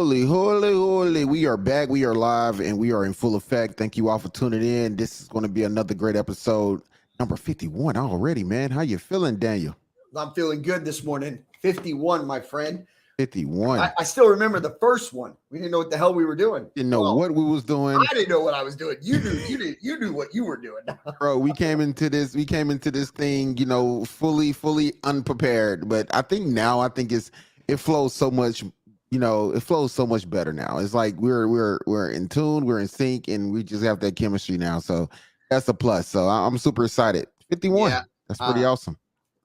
Holy, holy, holy. We are back. We are live and we are in full effect. Thank you all for tuning in. This is going to be another great episode. Number 51 already, man. How you feeling, Daniel? I'm feeling good this morning. 51, my friend. 51. I still remember the first one. We didn't know what the hell we were doing. Didn't know what we was doing. I didn't know what I was doing. You knew what you were doing. Bro, we came into this thing, fully unprepared. But I think it flows so much, it flows so much better now. It's like we're in tune, we're in sync, and we just have that chemistry now. So that's a plus. So I'm super excited. 51. Yeah, that's pretty awesome.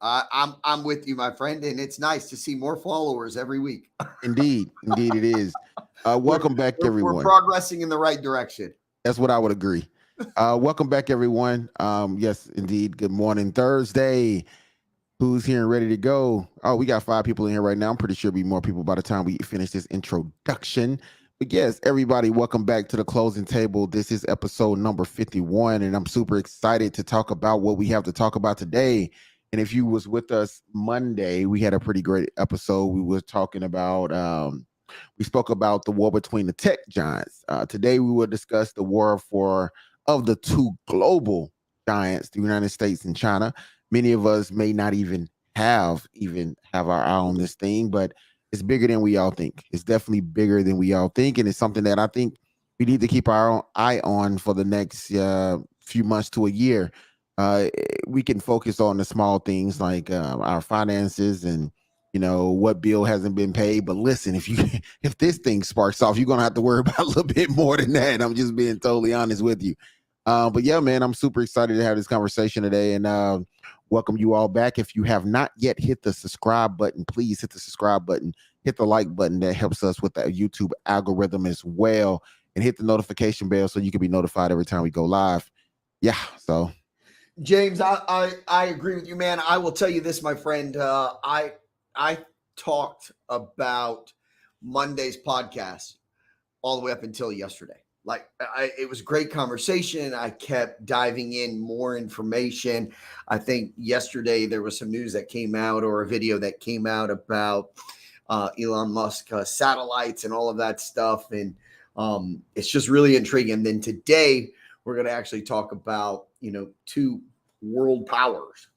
I'm with you, my friend, and it's nice to see more followers every week. Indeed it is. Welcome back, everyone. We're progressing in the right direction. That's what I would agree. Welcome back, everyone. Yes, indeed. Good morning, Thursday. Who's here and ready to go? Oh, we got 5 people in here right now. I'm pretty sure there'll be more people by the time we finish this introduction. But yes, everybody, welcome back to the closing table. This is episode number 51, and I'm super excited to talk about what we have to talk about today. And if you was with us Monday, we had a pretty great episode. We were talking about, we spoke about the war between the tech giants. Today, we will discuss the war of the 2 global giants, the United States and China. Many of us may not even have our eye on this thing, but it's bigger than we all think. It's definitely bigger than we all think, and it's something that I think we need to keep our eye on for the next few months to a year. We can focus on the small things like our finances and what bill hasn't been paid. But listen, if this thing sparks off, you're gonna have to worry about a little bit more than that. I'm just being totally honest with you. But yeah, man, I'm super excited to have this conversation today and welcome you all back. If you have not yet hit the subscribe button, please hit the subscribe button, hit the like button. That helps us with that YouTube algorithm as well, and hit the notification bell so you can be notified every time we go live. Yeah, so James, I agree with you, man. I will tell you this, my friend. I talked about Monday's podcast all the way up until yesterday. It was a great conversation. I kept diving in more information. I think yesterday there was some news that came out or a video that came out about Elon Musk satellites and all of that stuff. And it's just really intriguing. And then today we're going to actually talk about, 2 world powers.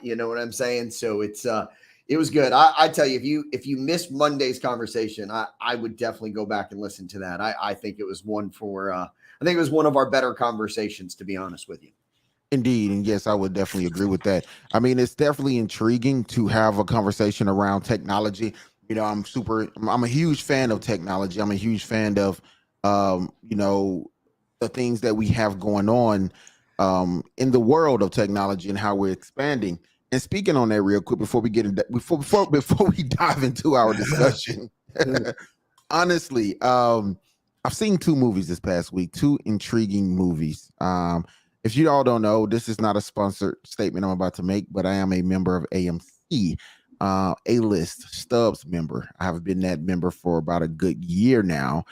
You know what I'm saying? So it was good. I tell you, if you missed Monday's conversation, I would definitely go back and listen to that. I think it was one of our better conversations, to be honest with you. Indeed. And yes, I would definitely agree with that. I mean, it's definitely intriguing to have a conversation around technology. I'm a huge fan of technology. I'm a huge fan of, the things that we have going on in the world of technology and how we're expanding. And speaking on that real quick, before we get into before we dive into our discussion, honestly, I've seen 2 movies this past week, 2 intriguing movies. If you all don't know, this is not a sponsored statement I'm about to make, but I am a member of AMC, A-list Stubs member. I have been that member for about a good year now,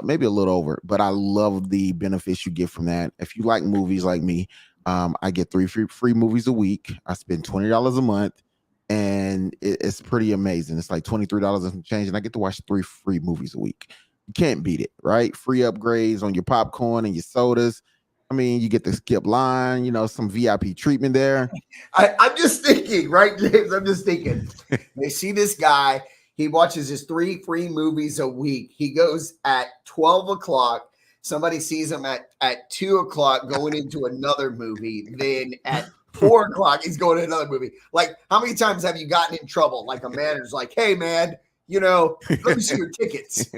maybe a little over, but I love the benefits you get from that. If you like movies like me, I get 3 free movies a week. I spend $20 a month, and it's pretty amazing. It's like $23 and change, and I get to watch 3 free movies a week. You can't beat it, right? Free upgrades on your popcorn and your sodas. I mean, you get to skip line, some VIP treatment there. I'm just thinking, right, James? I'm just thinking. They see this guy. He watches his 3 free movies a week. He goes at 12 o'clock. Somebody sees him at 2 o'clock going into another movie. Then at 4 o'clock, he's going to another movie. Like, how many times have you gotten in trouble? Like a manager's like, hey, man, let me see your tickets.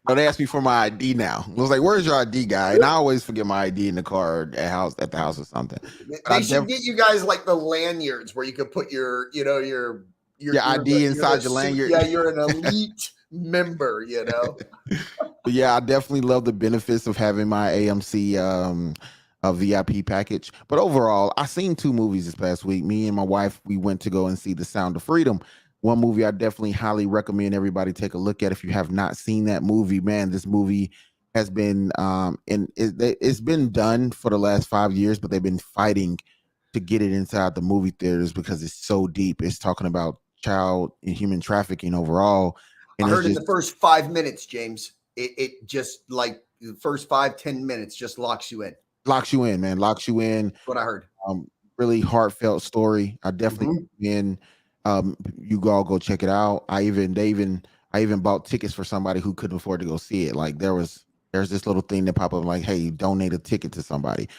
No, they ask me for my ID now. I was like, where's your ID, guy? And I always forget my ID in the car at the house or something. They should get you guys like the lanyards where you could put your ID inside your lanyard. Yeah, you're an elite member, But yeah, I definitely love the benefits of having my AMC VIP package. But overall, I seen 2 movies this past week. Me and my wife, we went to go and see The Sound of Freedom. One movie I definitely highly recommend everybody take a look at. If you have not seen that movie, man, this movie has been it's been done for the last 5 years, but they've been fighting to get it inside the movie theaters because it's so deep. It's talking about child and human trafficking overall. I and it's heard in the just first 5 minutes, James, it just like the first 5-10 minutes just locks you in. locks you in, man. Locks you in. What I heard. Um, Really heartfelt story. I definitely Mhm. recommend you all go check it out. I even bought tickets for somebody who couldn't afford to go see it. Like there's this little thing that pop up like, hey, donate a ticket to somebody.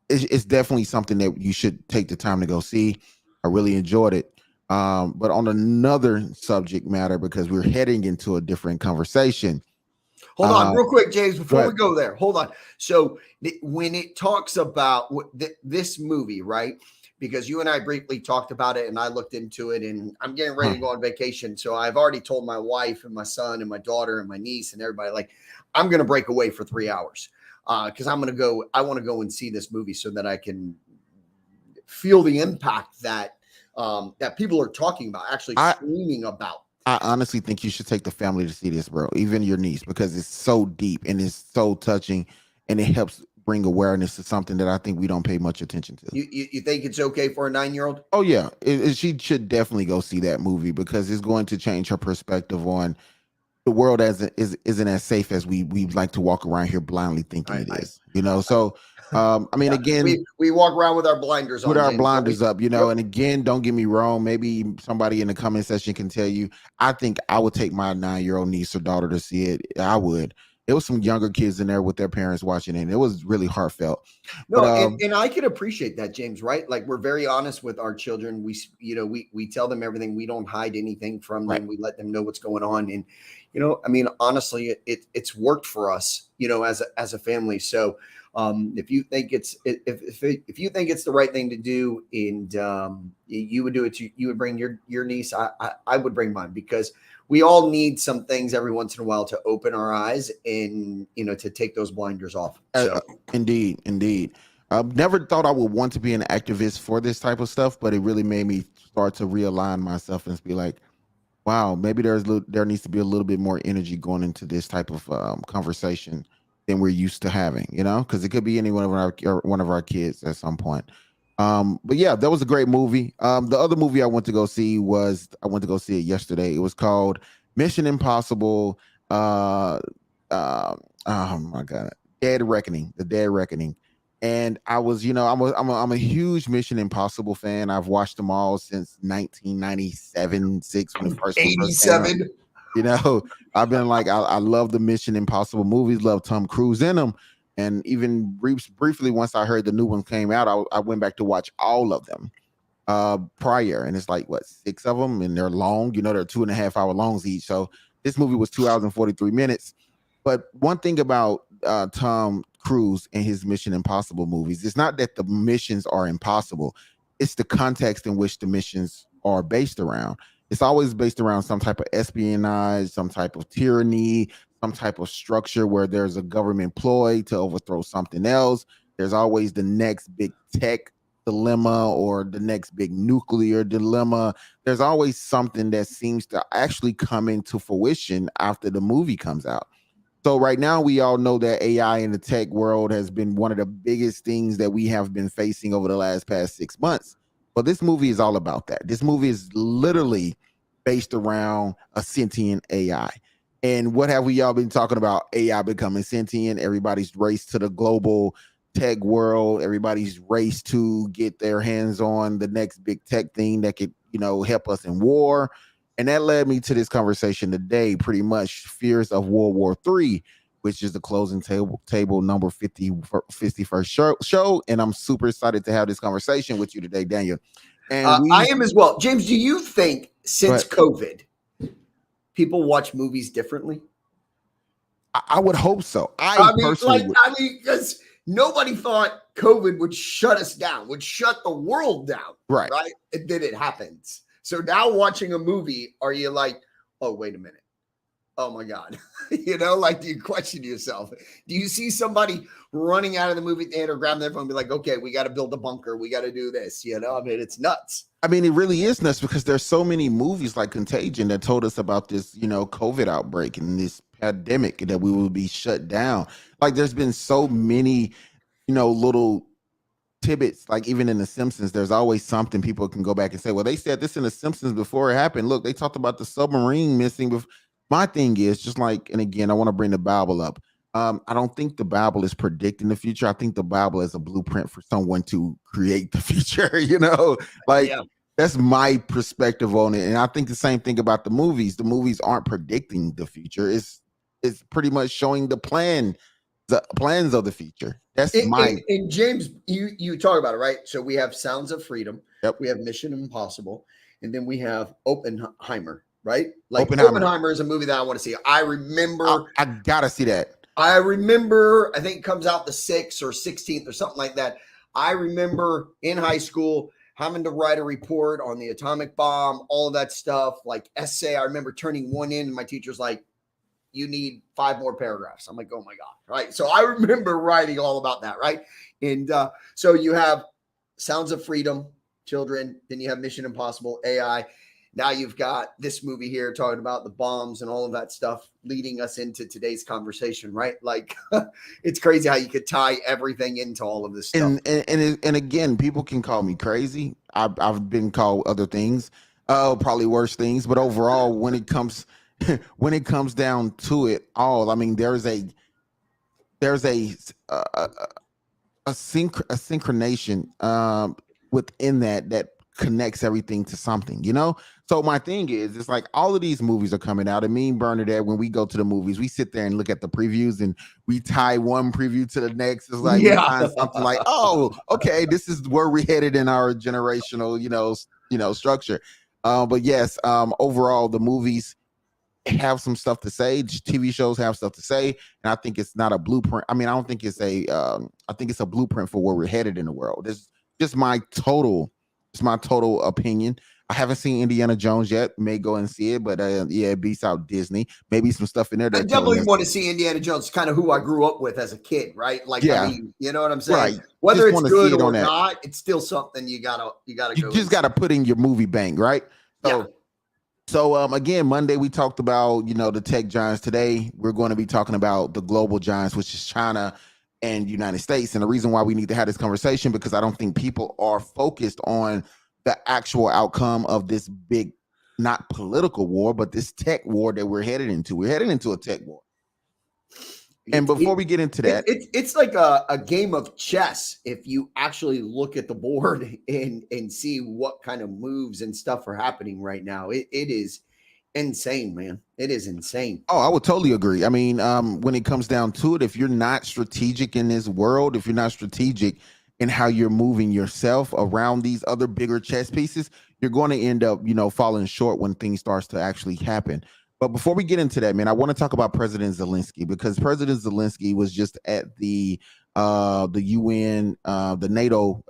It's definitely something that you should take the time to go see. I really enjoyed it. But on another subject matter, because we're heading into a different conversation. Hold on, real quick, James, before we But go there. Hold on. So when it talks about this movie, right? Because you and I briefly talked about it and I looked into it and I'm getting ready to go on vacation. So I've already told my wife and my son and my daughter and my niece and everybody, like, I'm going to break away for 3 hours because I want to go and see this movie so that I can feel the impact that that people are talking about, actually I screaming about. I honestly think you should take the family to see this, bro. Even your niece, because it's so deep and it's so touching, and it helps bring awareness to something that I think we don't pay much attention to. You think it's okay for a 9-year-old? Oh yeah, she should definitely go see that movie because it's going to change her perspective on the world as isn't as safe as we like to walk around here blindly thinking it I is. You know, so I mean, Yeah, again, we walk around with our blinders with on, our James, don't we? blinders up, you know, Yep. and again, don't get me wrong. Maybe somebody in the comment section can tell you. I think I would take my 9-year-old niece or daughter to see it. I would. There was some younger kids in there with their parents watching it. And it was really heartfelt. But No, and I can appreciate that, James, right? Like we're very honest with our children. We tell them everything. We don't hide anything from right, them. We let them know what's going on. And I mean, honestly, it's worked for us, as a family. So if you think if you think it's the right thing to do, and you would do it, you would bring your niece. I would bring mine because we all need some things every once in a while to open our eyes and to take those blinders off. uh, So uh, indeed, indeed. Never thought I would want to be an activist for this type of stuff, but it really made me start to realign myself and be like, wow, maybe there needs to be a little bit more energy going into this type of conversation than we're used to having, you know, because it could be any one of our kids at some point. But yeah, that was a great movie. The other movie I went to go see it yesterday. It was called Mission Impossible. Uh, oh my god, Dead Reckoning, the Dead Reckoning. And I was, I'm a huge Mission Impossible fan. I've watched them all since 1997, six when it first came out. 87. You know, I've been like, I love the Mission Impossible movies, love Tom Cruise in them. And even briefly, once I heard the new one came out, I went back to watch all of them prior. And it's like, what, six of them? And they're long, they're 2.5 hour longs each. So this movie was 2 hours and 43 minutes. But one thing about Tom Cruise and his Mission Impossible movies, it's not that the missions are impossible, it's the context in which the missions are based around. It's always based around some type of espionage, some type of tyranny, some type of structure where there's a government ploy to overthrow something else. There's always the next big tech dilemma or the next big nuclear dilemma. There's always something that seems to actually come into fruition after the movie comes out. So right now we all know that AI in the tech world has been one of the biggest things that we have been facing over the past 6 months. But this movie is all about that. This movie is literally based around a sentient AI. And what have we all been talking about? AI becoming sentient. Everybody's race to the global tech world. Everybody's race to get their hands on the next big tech thing that could, help us in war. And that led me to this conversation today, pretty much fears of World War III, which is the closing table number 51st show. And I'm super excited to have this conversation with you today, Daniel. And I am as well. James, do you think since but COVID, people watch movies differently? I would hope so. I personally would. Because nobody thought COVID would shut us down, would shut the world down, Right. right? And then it happens. So now watching a movie, are you like, oh, wait a minute. Oh my God. Like, do you question yourself? Do you see somebody running out of the movie theater, grabbing their phone and be like, okay, we got to build a bunker. We got to do this. I mean, it's nuts. I mean, it really is nuts because there's so many movies like Contagion that told us about this, COVID outbreak and this pandemic that we will be shut down. Like there's been so many, little tidbits, like even in The Simpsons, there's always something people can go back and say, well, they said this in The Simpsons before it happened. Look, they talked about the submarine missing. My thing is just like, and again, I want to bring the Bible up. I don't think the Bible is predicting the future. I think the Bible is a blueprint for someone to create the future. Like Yeah. that's my perspective on it. And I think the same thing about the movies. The movies aren't predicting the future. It's pretty much showing the plans of the future. That's my And James, you talk about it, right? So we have Sounds of Freedom, yep. we have Mission Impossible, and then we have Oppenheimer, right? Like Oppenheimer. Oppenheimer is a movie that I want to see. I I, remember, I gotta see that. I think it comes out the 6th or 16th or something like that. I remember in high school having to write a report on the atomic bomb, all of that stuff, like essay. I remember turning one in, and my teacher's like, you need 5 more paragraphs. I'm like, oh my God. Right. So I remember writing all about that. Right. And so you have Sounds of Freedom, children. Then you have Mission Impossible, AI. Now you've got this movie here talking about the bombs and all of that stuff leading us into today's conversation, right? Like it's crazy how you could tie everything into all of this stuff. And again, people can call me crazy. I've been called other things, probably worse things. But overall, when it comes when it comes down to it all, I mean, there's a synchronization within that connects everything to something. So my thing is, it's like all of these movies are coming out, and me and Bernadette, when we go to the movies, we sit there and look at the previews, and we tie one preview to the next. It's like we Yeah. find something like, oh, okay, this is where we're headed in our generational structure. But yes, overall, the movies have some stuff to say. TV shows have stuff to say, and I think it's not a blueprint. I mean, I don't think it's a. I think it's a blueprint for where we're headed in the world. It's just my total opinion. I haven't seen Indiana Jones yet. May go and see it, but yeah, it beats out Disney. Maybe some stuff in there I they're telling definitely us. want to see Indiana Jones, kind of who I grew up with as a kid, right? Like, I Yeah, mean, you know what I'm saying? right. Whether Just it's want to see good it on or that. not, it's still something you gotta You go just and got see. to put in your movie bank, right? Yeah. So again, Monday we talked about the tech giants. Today we're going to be talking about the global giants, which is China and United States. And the reason why we need to have this conversation, because I don't think people are focused on the actual outcome of this big, not political war, but this tech war that we're headed into. We're headed into a tech war. And It's before it, we get into it, that, it's like a game of chess if you actually look at the board and see what kind of moves and stuff are happening right now. It is insane, man. It is insane. oh, I would totally agree. I mean, when it comes down to it, if you're not strategic in this world, if you're not strategic in how you're moving yourself around these other bigger chess pieces, you're going to end up, falling short when things starts to actually happen. But before we get into that, man, I want to talk about President Zelensky, because President Zelensky was just at the UN, the NATO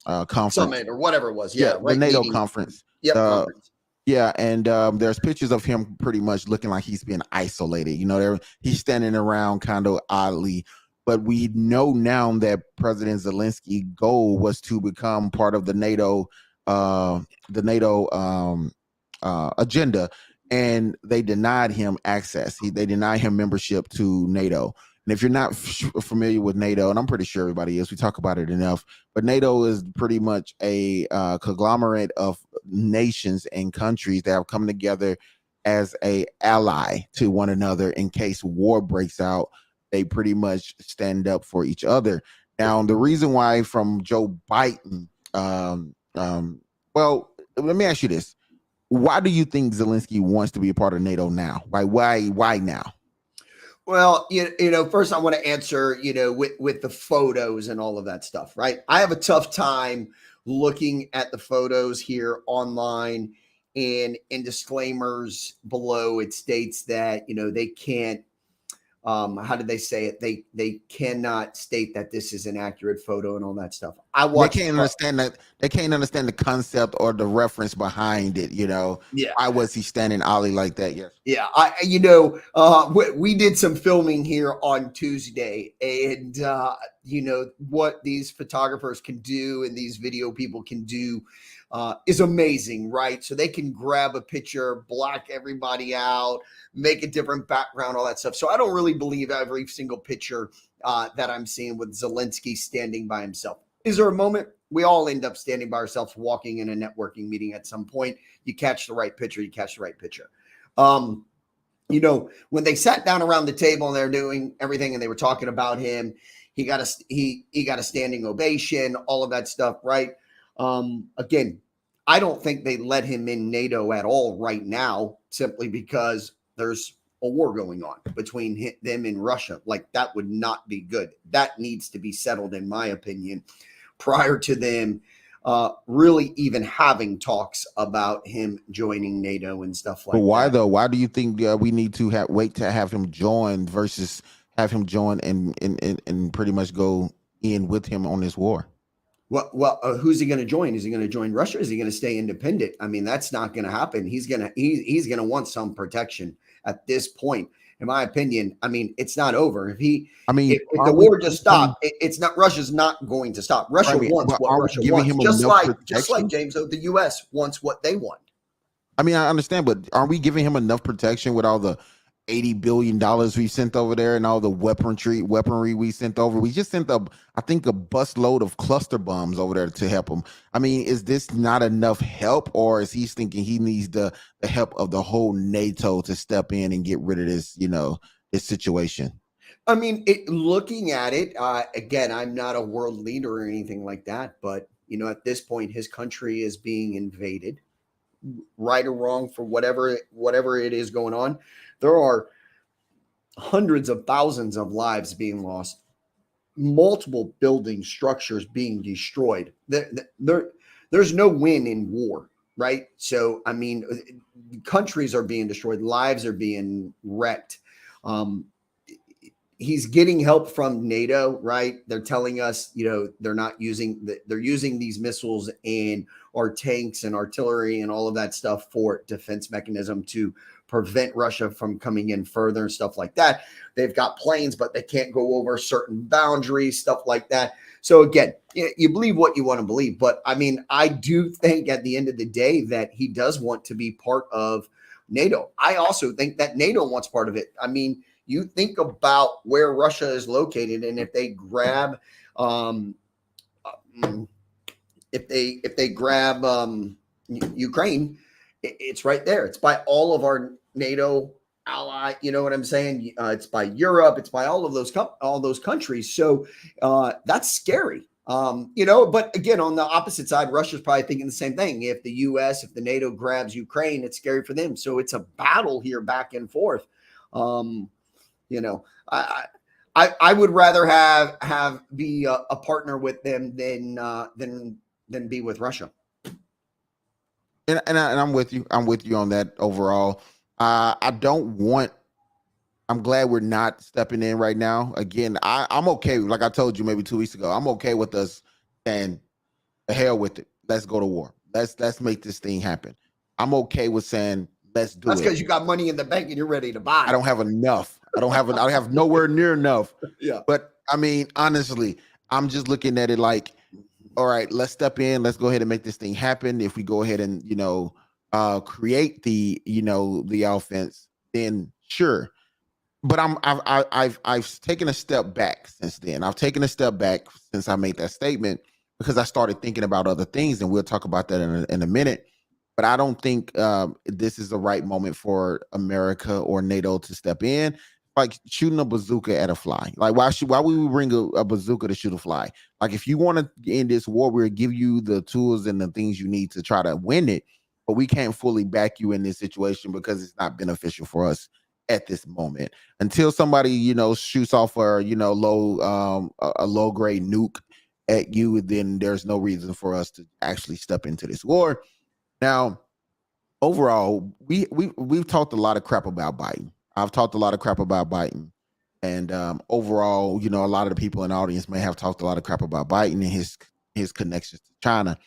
conference. Summit or whatever it was. Yeah, Yeah. the Right. NATO Meeting. conference. Yep. Uh, Conference. yeah, and there's pictures of him pretty much looking like he's being isolated. He's standing around kind of oddly, but we know now that President Zelensky's goal was to become part of the NATO agenda, and they denied him access. They denied him membership to NATO. And if you're not familiar with NATO, and I'm pretty sure everybody is, we talk about it enough, but NATO is pretty much a conglomerate of nations and countries that have come together as a ally to one another in case war breaks out. They pretty much stand up for each other. Now, the reason why from Joe Biden, well, let me ask you this: why do you think Zelensky wants to be a part of NATO now? Why now? Well, first I want to answer, with the photos and all of that stuff, right? I have a tough time looking at the photos here online, and in disclaimers below it states that, they can't, how did they say it? They cannot state that this is an accurate photo and all that stuff. I They watched can't understand that. They can't understand the concept or the reference behind it. yeah. Why was he standing ollie like that? Yes. Yeah, we did some filming here on Tuesday, and what these photographers can do and these video people can do is amazing, right? So they can grab a picture, black everybody out, make a different background, all that stuff. So I don't really believe every single picture that I'm seeing with Zelensky standing by himself. Is there a moment? We all end up standing by ourselves, walking in a networking meeting at some point. You catch the right picture, you catch the right picture. Um, when they sat down around the table and they're doing everything and they were talking about him, he got a standing ovation, all of that stuff, right? Again, I don't think they let him in NATO at all right now, simply because there's a war going on between them and Russia. Like, that would not be good. That needs to be settled, in my opinion, prior to them really even having talks about him joining NATO and stuff But like why that. though? Why do you think we need to wait to have him join versus have him join and pretty much go in with him on this war? Who's he going to join? Is he going to join Russia? Is he going to stay independent? I mean, that's not going to happen. He's going to want some protection at this point, in my opinion. I mean, it's not over. I mean, If the aren't we war just giving him, stopped, it's not. Russia's not going to stop. Russia right, wants but what aren't Russia we giving wants, him just enough like protection? James. The U.S. wants what they want. I mean, I understand, but aren't we giving him enough protection with all the $80 billion we sent over there and all the weaponry we sent over? We just sent I think, a busload of cluster bombs over there to help him. I mean, is this not enough help, or is he thinking he needs the help of the whole NATO to step in and get rid of this situation? I mean, looking at it again, I'm not a world leader or anything like that, but at this point, his country is being invaded, right or wrong, for whatever it is going on. There are hundreds of thousands of lives being lost, multiple building structures being destroyed. There's no win in war, right? So, I mean, countries are being destroyed, lives are being wrecked. Um, he's getting help from NATO, right? They're telling us, they're using these missiles and our tanks and artillery and all of that stuff for defense mechanism to prevent Russia from coming in further and stuff like that. They've got planes, but they can't go over certain boundaries, stuff like that. So again, you believe what you want to believe, but I mean, I do think at the end of the day that he does want to be part of NATO. I also think that NATO wants part of it. I mean, you think about where Russia is located, and if they grab, if they grab Ukraine, it's right there. It's by all of our NATO ally. You know what I'm saying? It's by Europe. It's by all of those countries. So that's scary. But again, on the opposite side, Russia's probably thinking the same thing. If the NATO grabs Ukraine, it's scary for them. So it's a battle here, back and forth. You know, I would rather have be a partner with them than be with Russia. And I'm with you. I'm with you on that overall. I don't want. I'm glad we're not stepping in right now. Again, I'm okay. Like I told you maybe 2 weeks ago, I'm okay with us saying, "The hell with it. Let's go to war. Let's make this thing happen." I'm okay with saying, "Let's do That's it." because you got money in the bank and you're ready to buy. I don't have enough. I have nowhere near enough. Yeah. But I mean, honestly, I'm just looking at it like, all right, let's step in. Let's go ahead and make this thing happen. If we go ahead and create the offense, then sure. But I've taken a step back since then. I've taken a step back since I made that statement because I started thinking about other things, and we'll talk about that in a minute. But I don't think this is the right moment for America or NATO to step in. Like shooting a bazooka at a fly. Like why would we bring a bazooka to shoot a fly? Like if you want to end this war, we'll give you the tools and the things you need to try to win it. But we can't fully back you in this situation because it's not beneficial for us at this moment. Until somebody shoots off a low grade nuke at you, then there's no reason for us to actually step into this war. Now, overall, we've talked a lot of crap about Biden. I've talked a lot of crap about Biden, and overall, a lot of the people in the audience may have talked a lot of crap about Biden and his connections to China.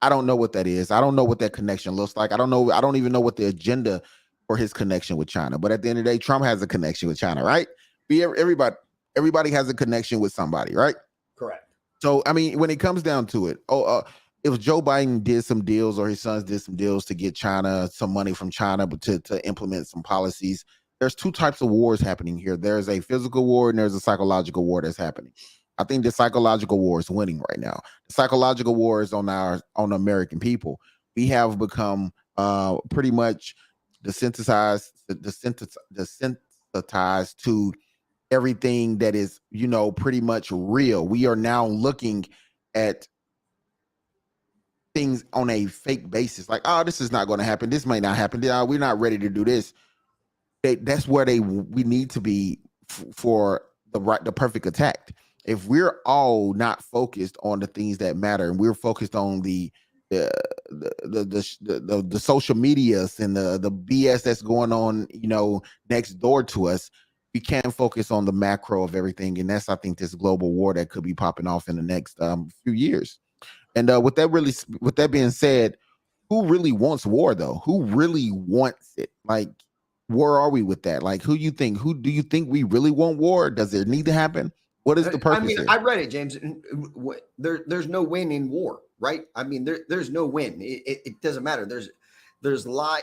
I don't know what that is. I don't know what that connection looks like. I don't know. I don't even know what the agenda for his connection with China. But at the end of the day, Trump has a connection with China, right? Everybody has a connection with somebody, right? Correct. So, I mean, when it comes down to it, if Joe Biden did some deals or his sons did some deals to get China some money from China, but to implement some policies, there's two types of wars happening here. There's a physical war and there's a psychological war that's happening. I think the psychological war is winning right now. The psychological war is on American people. We have become pretty much desensitized to everything that is, pretty much real. We are now looking at things on a fake basis, like, oh, this is not going to happen. This might not happen. We're not ready to do this. That's where we need to be for the perfect attack. If we're all not focused on the things that matter, and we're focused on the the social medias and the BS that's going on, next door to us, we can't focus on the macro of everything, and that's, I think, this global war that could be popping off in the next few years. And with that being said, who really wants war though? Who really wants it? Like, where are we with that? Like, who do you think we really want war? Does it need to happen? What is the I purpose mean, here? I read it, James. There's no win in war, right? I mean, there's no win. It doesn't matter. There's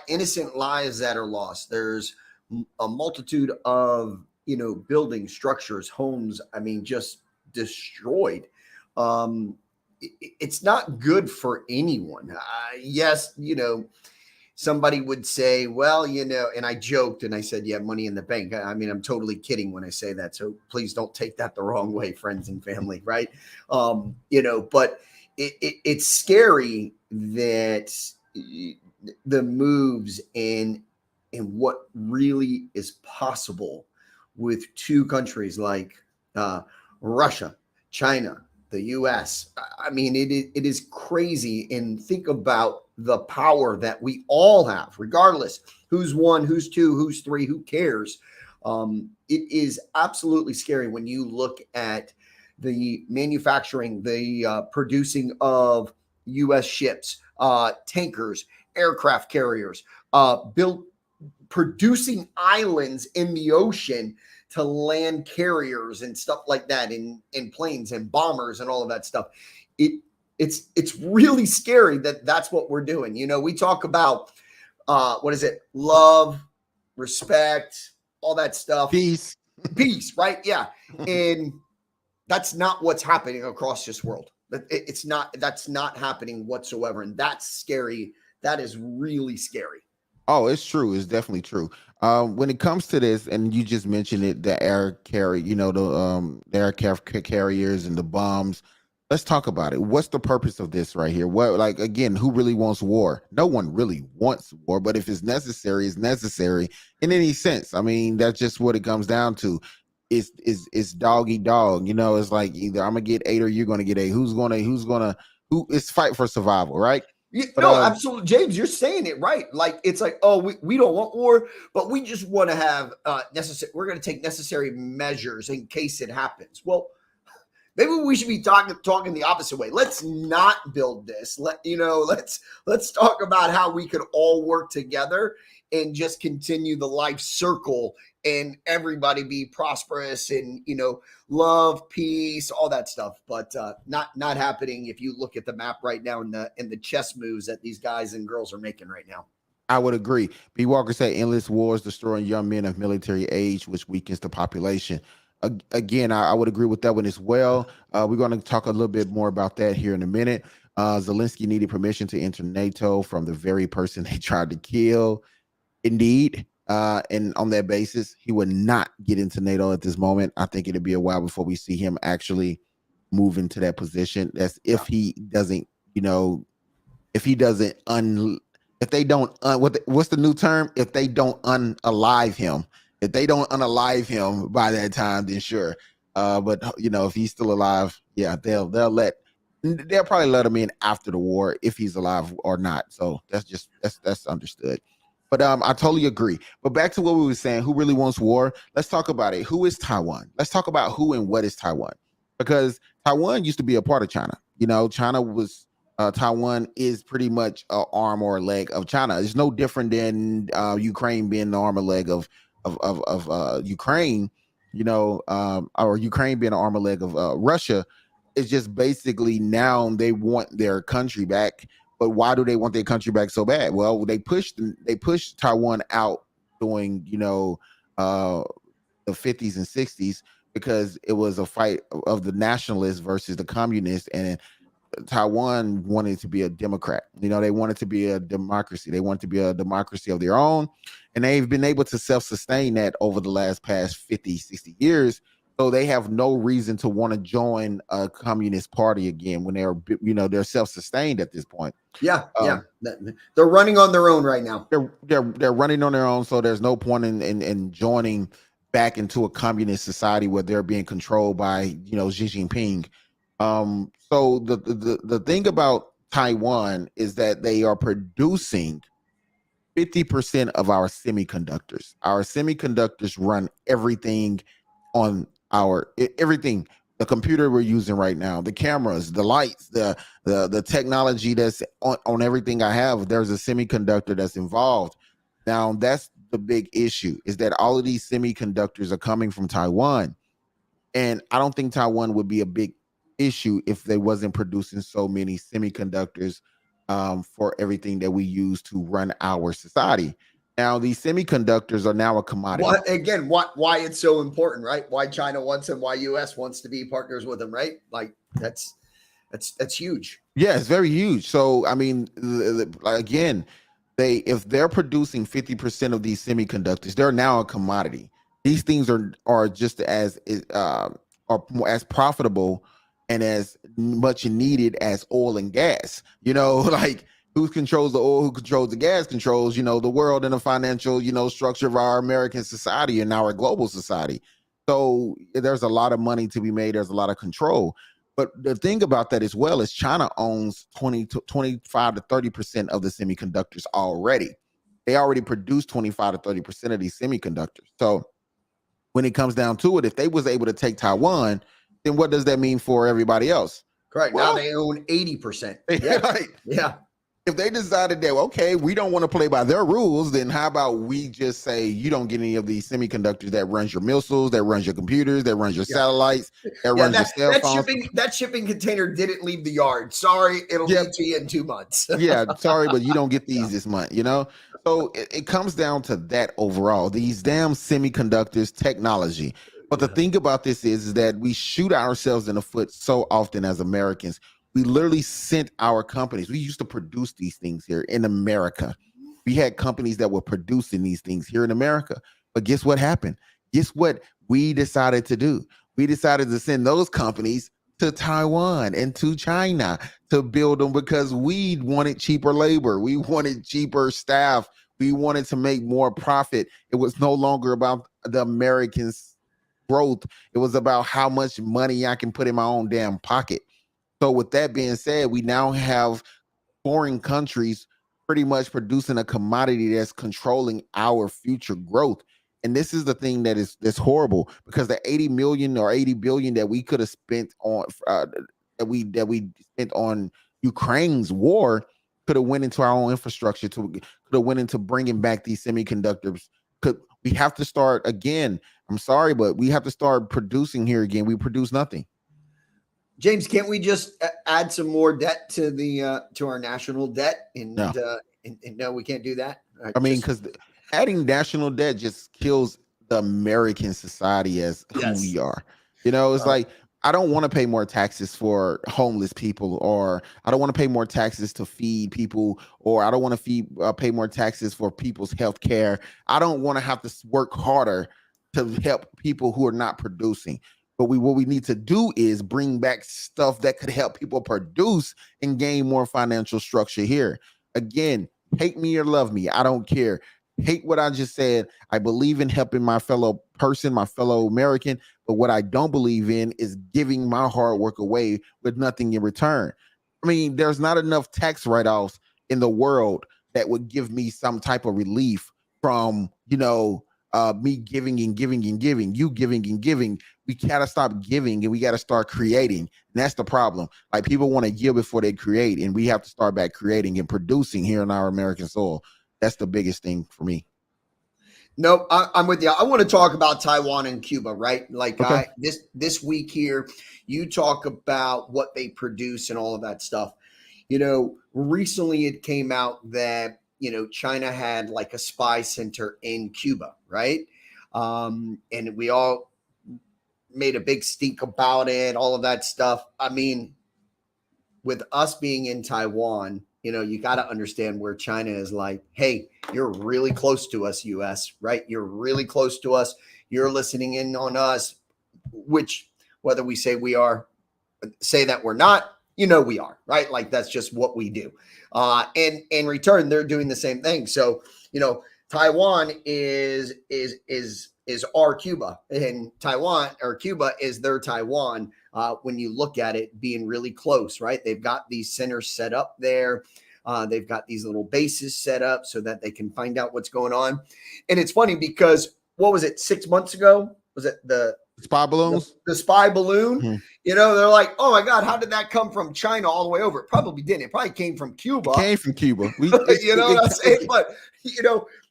innocent lives that are lost. There's a multitude of building structures, homes. I mean, just destroyed. It's not good for anyone. Yes, somebody would say, well, and I joked and I said, yeah, money in the bank. I mean, I'm totally kidding when I say that. So please don't take that the wrong way, friends and family, right? But it's scary that the moves in what really is possible with two countries like Russia, China, the US. I mean, it is crazy. And think about the power that we all have, regardless who's one, who's two, who's three, who cares. It is absolutely scary when you look at the manufacturing, the producing of US ships, tankers, aircraft carriers, built producing islands in the ocean to land carriers and stuff like that, in planes and bombers and all of that stuff. It's really scary that that's what we're doing. We talk about what is it? Love, respect, all that stuff. Peace. Peace, right? Yeah. And that's not what's happening across this world. It's not. That's not happening whatsoever, and that's scary. That is really scary. Oh, it's true. It's definitely true. When it comes to this, and you just mentioned it, the air carry, the aircraft carriers and the bombs. Let's talk about it. What's the purpose of this right here? What, like, again, who really wants war? No one really wants war, but if it's necessary in any sense. I mean, that's just what it comes down to. It's dog eat dog. It's like either I'm gonna get eight or you're gonna get eight. Who? It's fight for survival, right? Yeah, But no, absolutely, James. You're saying it right. Like, it's like, oh, we don't want war, but we just want to have necessary. We're going to take necessary measures in case it happens. Well, maybe we should be talking the opposite way. Let's not build this. Let's talk about how we could all work together and just continue the life circle and everybody be prosperous and love, peace, all that stuff. But not happening if you look at the map right now and the chess moves that these guys and girls are making right now. I would agree. B. Walker said endless wars destroying young men of military age, which weakens the population. Again, I would agree with that one as well. We're going to talk a little bit more about that here in a minute. Zelensky needed permission to enter NATO from the very person they tried to kill. Indeed. And on that basis, he would not get into NATO at this moment. I think it'll be a while before we see him actually move into that position. That's if he doesn't, if he doesn't if they don't what's the new term? If they don't unalive him, if they don't unalive him by that time, then sure. But if he's still alive, yeah, they'll probably let him in after the war if he's alive or not. So that's understood. But I totally agree. But back to what we were saying, who really wants war? Let's talk about it. Who is Taiwan? Let's talk about who and what is Taiwan. Because Taiwan used to be a part of China. Taiwan is pretty much an arm or a leg of China. It's no different than Ukraine being the arm or leg of Ukraine, or Ukraine being an arm or leg of Russia. It's just basically now they want their country back. But why do they want their country back so bad? Well, they pushed Taiwan out during the 50s and 60s because it was a fight of the nationalists versus the communists, and Taiwan wanted to be a Democrat. They wanted to be a democracy. They wanted to be a democracy of their own. And they've been able to self-sustain that over the past 50, 60 years. So they have no reason to want to join a communist party again when they're self-sustained at this point. Yeah. They're running on their own right now. They're running on their own. So there's no point in joining back into a communist society where they're being controlled by, Xi Jinping. So the thing about Taiwan is that they are producing 50% of our semiconductors. Our semiconductors run everything on everything. The computer we're using right now, the cameras, the lights, the technology that's on everything I have. There's a semiconductor that's involved. Now that's the big issue, is that all of these semiconductors are coming from Taiwan. And I don't think Taiwan would be a big issue if they wasn't producing so many semiconductors for everything that we use to run our society. Now, these semiconductors are now a commodity. Why it's so important, right? Why China wants them, why US wants to be partners with them, right? Like that's huge. Yeah, it's very huge. So, I mean, again, if they're producing 50% of these semiconductors, they're now a commodity. These things are just as as profitable and as much needed as oil and gas. Like who controls the oil, who controls the gas, controls the world and the financial structure of our American society and our global society. So there's a lot of money to be made. There's a lot of control. But the thing about that as well is China owns 25 to 30% of the semiconductors already. They already produce 25 to 30% of these semiconductors. So when it comes down to it, if they was able to take Taiwan, then what does that mean for everybody else? Correct. Well, now they own 80%. Yeah. Right. Yeah. If they decided that, okay, we don't want to play by their rules, then how about we just say you don't get any of these semiconductors that runs your missiles, that runs your computers, that runs your satellites, that runs your cell phones. That shipping container didn't leave the yard. Sorry, it'll be to you in 2 months. Yeah, sorry, but you don't get these this month, So it comes down to that overall. These damn semiconductors, technology. But the thing about this is that we shoot ourselves in the foot so often as Americans. We literally sent our companies. We used to produce these things here in America. We had companies that were producing these things here in America. But guess what happened? Guess what we decided to do? We decided to send those companies to Taiwan and to China to build them because we wanted cheaper labor. We wanted cheaper staff. We wanted to make more profit. It was no longer about the Americans' growth. It was about how much money I can put in my own damn pocket. So with that being said, we now have foreign countries pretty much producing a commodity that's controlling our future growth. And this is the thing that's horrible, because the 80 million or 80 billion that we could have spent on that we spent on Ukraine's war could have went into our own infrastructure, could have went into bringing back these semiconductors. We have to start again. I'm sorry, but we have to start producing here again. We produce nothing. James, can't we just add some more debt to the to our national debt? And no, we can't do that. I mean, because adding national debt just kills the American society as who we are. It's like, I don't want to pay more taxes for homeless people, or I don't want to pay more taxes to feed people, or I don't want to pay more taxes for people's health care. I don't want to have to work harder to help people who are not producing. But what we need to do is bring back stuff that could help people produce and gain more financial structure here. Again, hate me or love me, I don't care. Hate what I just said. I believe in helping my fellow person, my fellow American. But what I don't believe in is giving my hard work away with nothing in return. I mean, there's not enough tax write-offs in the world that would give me some type of relief from, me giving and giving and giving, you giving and giving. We gotta stop giving and we gotta start creating. And that's the problem. Like, people want to give before they create, and we have to start back creating and producing here in our American soil. That's the biggest thing for me. No, I'm with you. I want to talk about Taiwan and Cuba, right? Like, okay. This week here, you talk about what they produce and all of that stuff. Recently it came out that China had like a spy center in Cuba, right? And we all made a big stink about it, all of that stuff. I mean, with us being in Taiwan, you got to understand where China is like, hey, you're really close to us, US, right? You're really close to us. You're listening in on us, which whether we say we are, say that we're not, we are, right? Like that's just what we do. And in return, they're doing the same thing. So, Taiwan is our Cuba, and Taiwan or Cuba is their Taiwan. When you look at it being really close, right? They've got these centers set up there. They've got these little bases set up so that they can find out what's going on. And it's funny because what was it, 6 months ago? Was it the Spy balloons? the spy balloon? Mhm. They're like, oh my God, how did that come from China all the way over? It probably didn't. It probably came from Cuba. It came from Cuba. You know what I'm saying? But,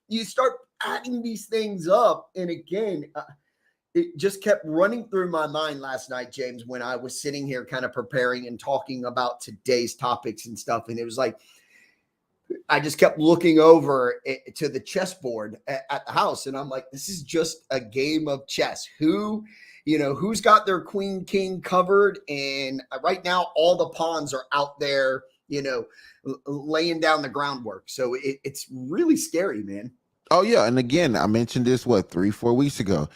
you start adding these things up. And again, it just kept running through my mind last night, James, when I was sitting here kind of preparing and talking about today's topics and stuff. And it was like, I just kept looking over to the chessboard at the house. And I'm like, this is just a game of chess. Who's got their queen king covered? And right now, all the pawns are out there, laying down the groundwork. So it's really scary, man. Oh yeah, and again, I mentioned this 3-4 weeks ago.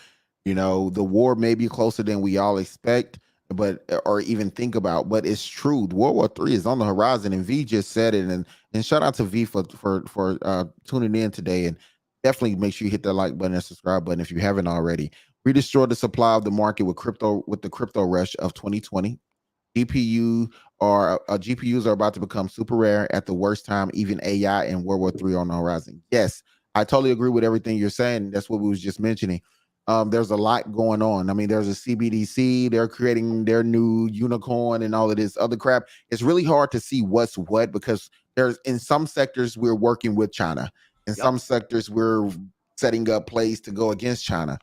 The war may be closer than we all expect, but or even think about, but it's true. World War III is on the horizon, and V just said it. And shout out to V for tuning in today, and definitely make sure you hit that like button and subscribe button if you haven't already. We destroyed the supply of the market with the crypto rush of 2020. GPUs are about to become super rare at the worst time. Even AI and World War III on the horizon. Yes, I totally agree with everything you're saying. That's what we was just mentioning. There's a lot going on. I mean, there's a CBDC. They're creating their new unicorn and all of this other crap. It's really hard to see what's what because there's in some sectors we're working with China. In some sectors we're setting up plays to go against China.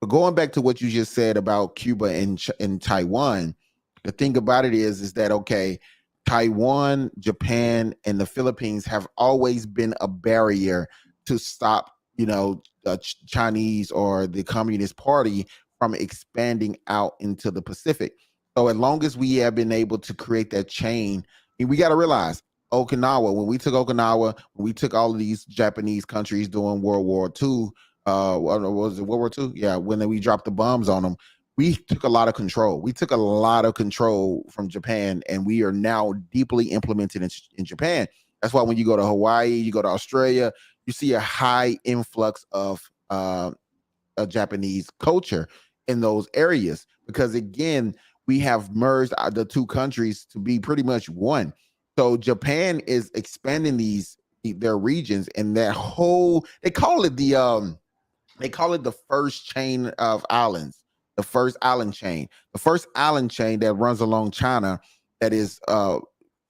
But going back to what you just said about Cuba and Taiwan, the thing about it is that okay, Taiwan, Japan, and the Philippines have always been a barrier to stop, the Chinese or the Communist Party from expanding out into the Pacific. So as long as we have been able to create that chain, and we got to realize Okinawa, when we took Okinawa, when we took all of these Japanese countries during World War II, was it World War II? Yeah, when we dropped the bombs on them, we took a lot of control. We took a lot of control from Japan, and we are now deeply implemented in Japan. That's why when you go to Hawaii, you go to Australia, you see a high influx of a Japanese culture in those areas because again, we have merged the two countries to be pretty much one. So Japan is expanding their regions and that whole they call it the first chain of islands, the first island chain, that runs along China. That is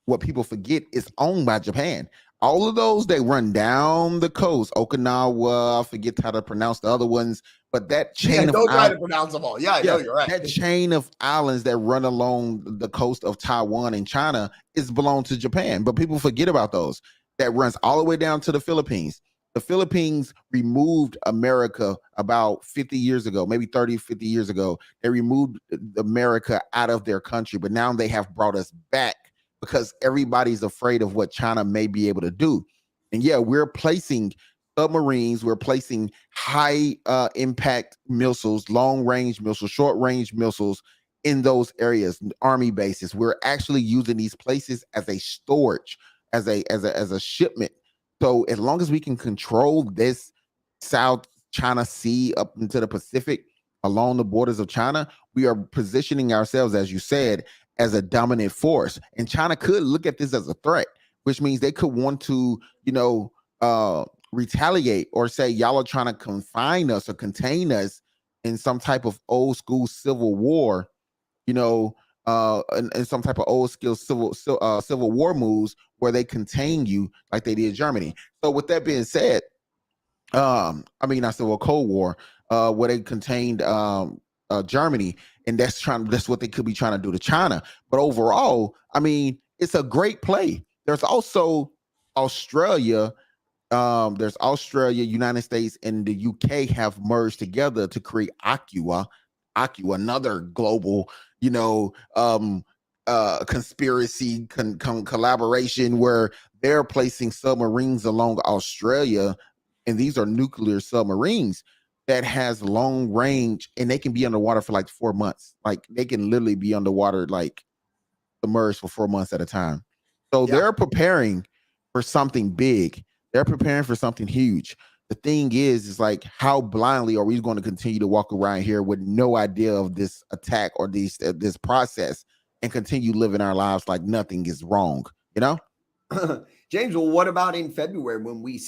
what people forget is owned by Japan. All of those they run down the coast, Okinawa. I forget how to pronounce the other ones, but that chain of don't try to pronounce them all. Yeah, I know you're right. That chain of islands that run along the coast of Taiwan and China is belong to Japan, but people forget about those. That runs all the way down to the Philippines. The Philippines removed America about 50 years ago, maybe 30, 50 years ago. They removed America out of their country, but now they have brought us back because everybody's afraid of what China may be able to do. And yeah, we're placing submarines, we're placing high impact missiles, long range missiles, short range missiles in those areas, army bases. We're actually using these places as a storage, as a shipment. So as long as we can control this South China Sea up into the Pacific along the borders of China, we are positioning ourselves, as you said, as a dominant force. And China could look at this as a threat, which means they could want to, retaliate or say, y'all are trying to confine us or contain us in some type of old school civil war, in some type of old school civil war moves where they contain you like they did Germany. So with that being said, I said, well, Cold War, where they contained Germany, and that's what they could be trying to do to China. But overall, it's a great play. There's also Australia. There's Australia, United States, and the UK have merged together to create Aqua, another global, conspiracy collaboration where they're placing submarines along Australia, and these are nuclear submarines that has long range, and they can be underwater for like 4 months. Like they can literally be underwater, like submerged for 4 months at a time. So Yeah. they're preparing for something big. They're preparing for something huge. The thing is like, how blindly are we going to continue to walk around here with no idea of this attack or this process and continue living our lives like nothing is wrong? You know? James, well, what about in February when we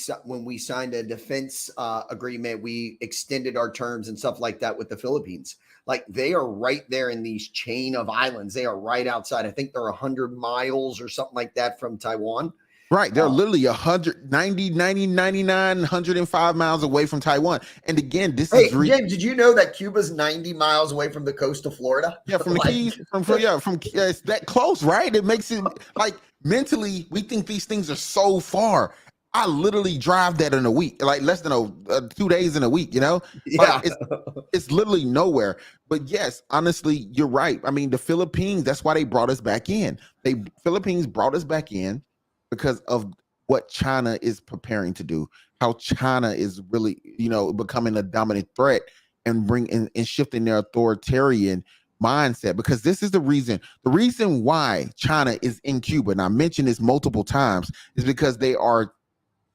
signed a defense agreement? We extended our terms and stuff like that with the Philippines. Like they are right there in these chain of islands. They are right outside. I think they're 100 miles or something like that from Taiwan. Right. They're literally 190, 90, 99, 105 miles away from Taiwan. And again, this Hey, is James, did you know that Cuba's 90 miles away from the coast of Florida? yeah, from the Like, Keys, it's that close, right? It makes it like mentally, we think these things are so far. I literally drive that in a week, like less than 2 days in a week, you know? Like yeah. it's literally nowhere. But yes, honestly, you're right. I mean, the Philippines, that's why they brought us back in. Philippines brought us back in because of what China is preparing to do, how China is really, becoming a dominant threat and and shifting their authoritarian mindset. Because this is the reason why China is in Cuba, and I mentioned this multiple times, is because they are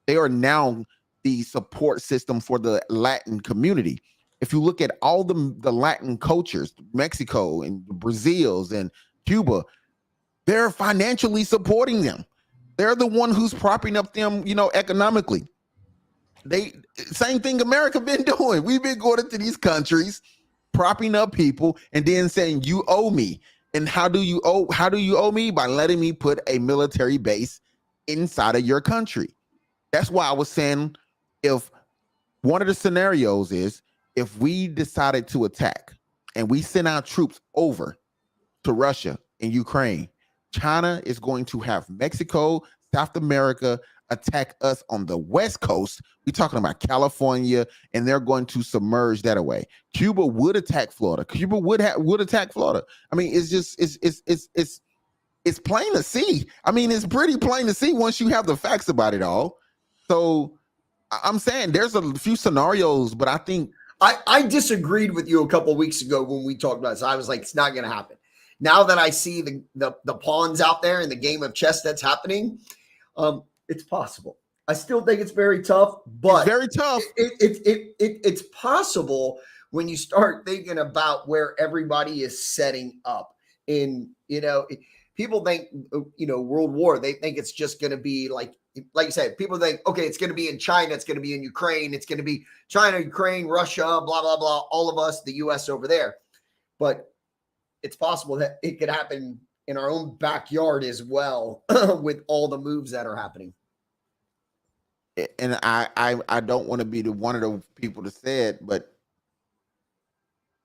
now the support system for the Latin community. If you look at all the Latin cultures, Mexico and Brazil's and Cuba, they're financially supporting them. They're the one who's propping up them, economically. Same thing America been doing. We've been going into these countries, propping up people, and then saying you owe me. And how do you owe me? By letting me put a military base inside of your country. That's why I was saying, if one of the scenarios is if we decided to attack and we send our troops over to Russia and Ukraine, China is going to have Mexico, South America attack us on the West Coast. We're talking about California, and they're going to submerge that away. Cuba would attack Florida. Cuba would attack Florida. I mean, it's plain to see. I mean, it's pretty plain to see once you have the facts about it all. So I'm saying there's a few scenarios, but I think I disagreed with you a couple of weeks ago when we talked about this. I was like, it's not going to happen. Now that I see the pawns out there in the game of chess that's happening, it's possible. I still think it's very tough, but it's very tough. It's possible when you start thinking about where everybody is setting up. People think, World War, they think it's just going to be like you said, people think, okay, it's going to be in China, it's going to be in Ukraine, it's going to be China, Ukraine, Russia, blah, blah, blah, all of us, the U.S. over there. But it's possible that it could happen in our own backyard as well with all the moves that are happening. And I don't want to be one of the people that said, but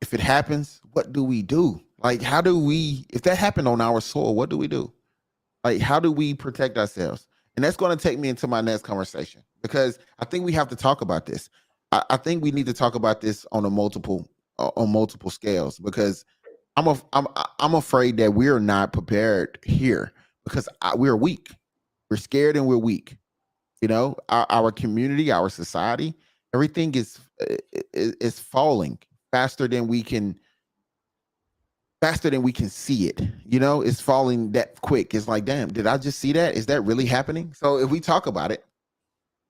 if it happens, what do we do? Like, if that happened on our soil, what do we do? Like, how do we protect ourselves? And that's going to take me into my next conversation, because I think we have to talk about this. I think we need to talk about this on multiple scales, because I'm afraid that we're not prepared here, because we're weak. We're scared and we're weak. Our community, our society, everything is falling faster than we can see it. It's falling that quick. It's like, damn, did I just see that? Is that really happening? So if we talk about it,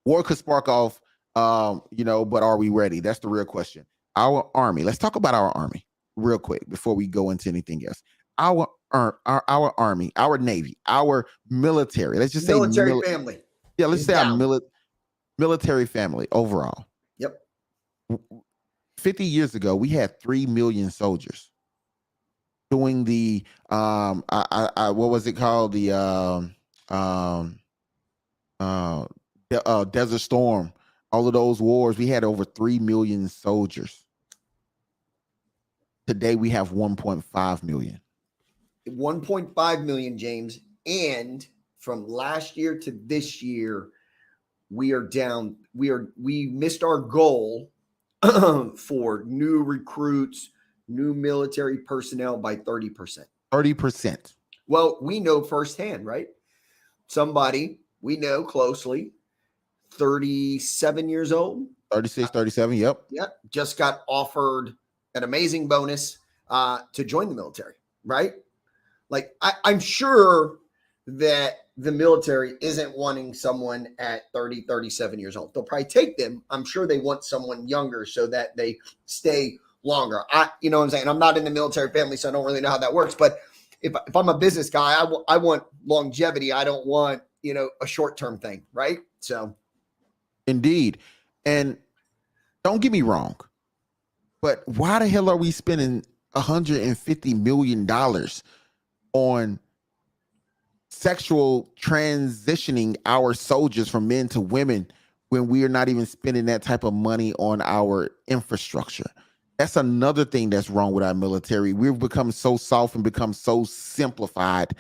war could spark off, but are we ready? That's the real question. Our army, let's talk about our army real quick before we go into anything else. Our army, our Navy, our military, let's just military family. Yeah, let's say our military family overall. Yep. 50 years ago, we had 3 million soldiers doing the what was it called, the Desert Storm, all of those wars. We had over 3 million soldiers. Today we have 1.5 million. 1.5 million, James. And from last year to this year, we are down. We missed our goal for new recruits, new military personnel by 30%. 30%. Well, we know firsthand, right? Somebody we know closely, 37 years old. 36, 37. Yep. Yeah, just got offered an amazing bonus to join the military, right? Like, I'm sure that the military isn't wanting someone at 30, 37 years old. They'll probably take them. I'm sure they want someone younger so that they stay longer. You know what I'm saying? I'm not in the military family, so I don't really know how that works. But if I'm a business guy, I want longevity. I don't want, a short-term thing, right? So. Indeed. And don't get me wrong, but why the hell are we spending $150 million on sexual transitioning our soldiers from men to women when we are not even spending that type of money on our infrastructure? That's another thing that's wrong with our military. We've become so soft and become so simplified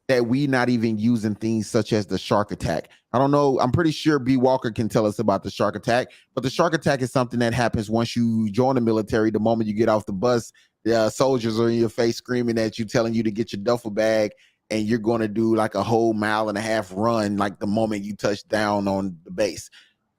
that we not even using things such as the shark attack. I don't know. I'm pretty sure B. Walker can tell us about the shark attack, but the shark attack is something that happens once you join the military. The moment you get off the bus, the soldiers are in your face screaming at you, telling you to get your duffel bag, and you're going to do like a whole mile and a half run like the moment you touch down on the base.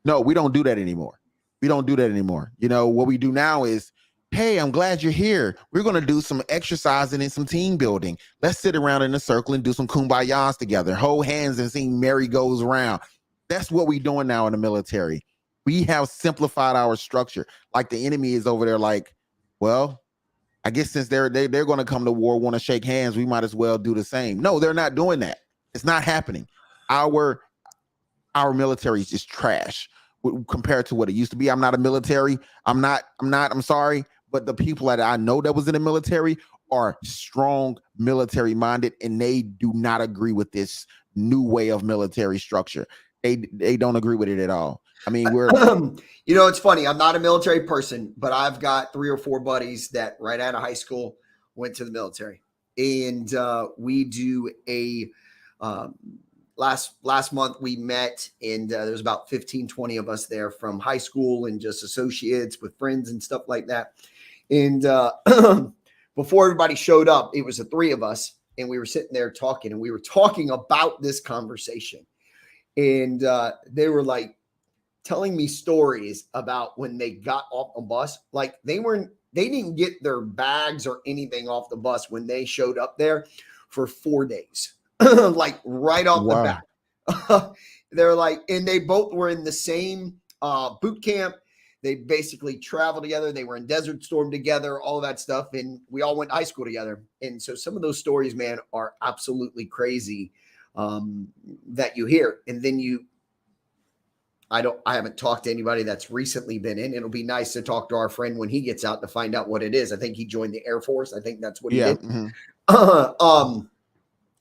No, we don't do that anymore. We don't do that anymore. What we do now is, hey, I'm glad you're here. We're going to do some exercising and some team building. Let's sit around in a circle and do some kumbayas together, hold hands and sing Merry Goes Round. That's what we're doing now in the military. We have simplified our structure. Like the enemy is over there like, well, I guess since they're going to come to war, want to shake hands, we might as well do the same. No, they're not doing that. It's not happening. Our military is just trash compared to what it used to be. I'm not a military. I'm sorry. But the people that I know that was in the military are strong military minded, and they do not agree with this new way of military structure. They don't agree with it at all. I mean, it's funny. I'm not a military person, but I've got 3 or 4 buddies that right out of high school went to the military, and we do a last month we met, and there was about 15, 20 of us there from high school and just associates with friends and stuff like that. And before everybody showed up, it was the 3 of us, and we were sitting there talking, and we were talking about this conversation. And they were like telling me stories about when they got off the bus. Like they didn't get their bags or anything off the bus when they showed up there for 4 days, like right off the bat. They're like, and they both were in the same boot camp. They basically traveled together. They were in Desert Storm together, all of that stuff. And we all went to high school together. And so some of those stories, man, are absolutely crazy that you hear. And then I haven't talked to anybody that's recently been in. It'll be nice to talk to our friend when he gets out to find out what it is. I think he joined the Air Force. I think that's what he did. Mm-hmm.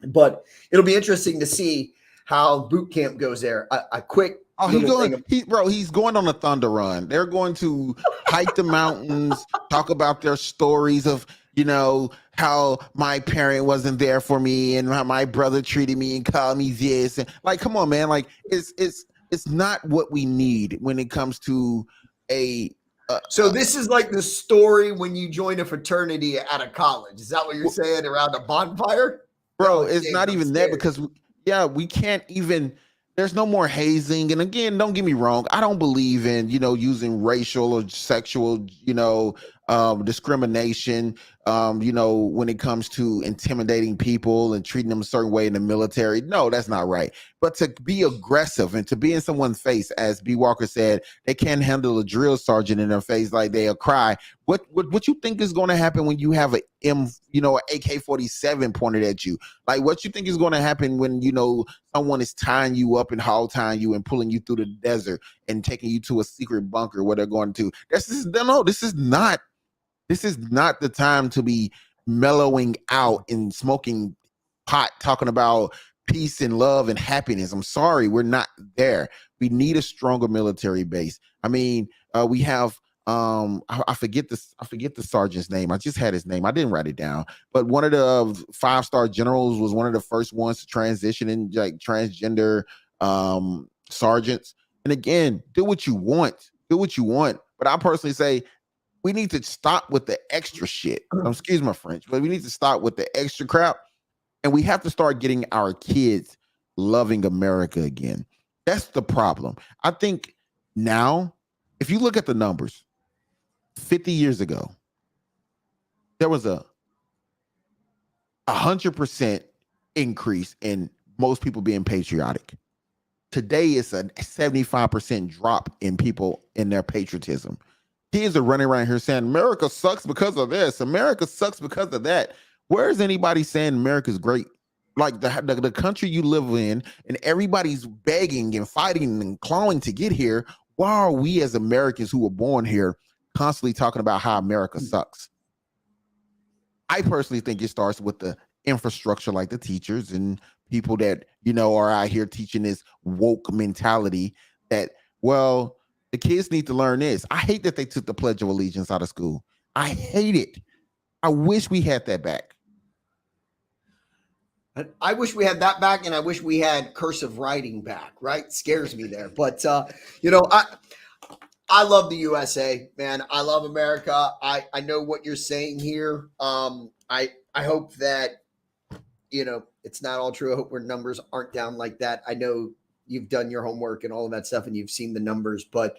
But it'll be interesting to see how boot camp goes there. A quick. Oh, he's going on a thunder run. They're going to hike the mountains, talk about their stories of, how my parent wasn't there for me and how my brother treated me and called me this. And like, come on, man. Like it's not what we need when it comes to so this is like the story when you join a fraternity out of college. Is that what you're saying, around a bonfire? Bro, it's not even that, because we can't even. There's no more hazing. And again, don't get me wrong. I don't believe in, using racial or sexual, discrimination, when it comes to intimidating people and treating them a certain way in the military. No, that's not right. But to be aggressive and to be in someone's face, as B. Walker said, they can't handle a drill sergeant in their face like they'll cry. What you think is going to happen when you have an AK-47 pointed at you? Like, what you think is going to happen when, someone is tying you up and hog tying you and pulling you through the desert and taking you to a secret bunker where they're going to? This is not the time to be mellowing out and smoking pot, talking about peace and love and happiness. I'm sorry, we're not there. We need a stronger military base. I mean, we have I forget the sergeant's name. I just had his name. I didn't write it down. But one of the 5-star generals was one of the first ones to transition in, like transgender sergeants. And again, do what you want. But I personally say we need to stop with the extra shit. Excuse my French, but we need to stop with the extra crap And we have to start getting our kids loving America again. That's the problem. I think now, if you look at the numbers, 50 years ago, there was a 100% increase in most people being patriotic. Today, it's a 75% drop in people in their patriotism. Kids are running around here saying America sucks because of this. America sucks because of that. Where is anybody saying America's great? Like the country you live in, and everybody's begging and fighting and clawing to get here. Why are we as Americans who were born here constantly talking about how America sucks? I personally think it starts with the infrastructure, like the teachers and people that, are out here teaching this woke mentality that, well, the kids need to learn this. I hate that they took the Pledge of Allegiance out of school. I hate it. I wish we had that back. I wish we had that back, and I wish we had cursive writing back. Right, scares me there. But I love the USA, man. I love America. I know what you're saying here. I hope that it's not all true. I hope our numbers aren't down like that. I know you've done your homework and all of that stuff, and you've seen the numbers, but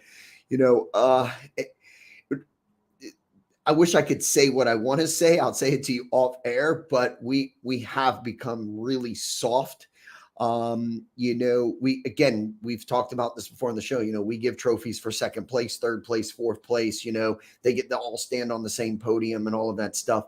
I wish I could say what I want to say. I'll say it to you off air, but we have become really soft. We've talked about this before on the show. We give trophies for second place, third place, fourth place. They get to all stand on the same podium and all of that stuff.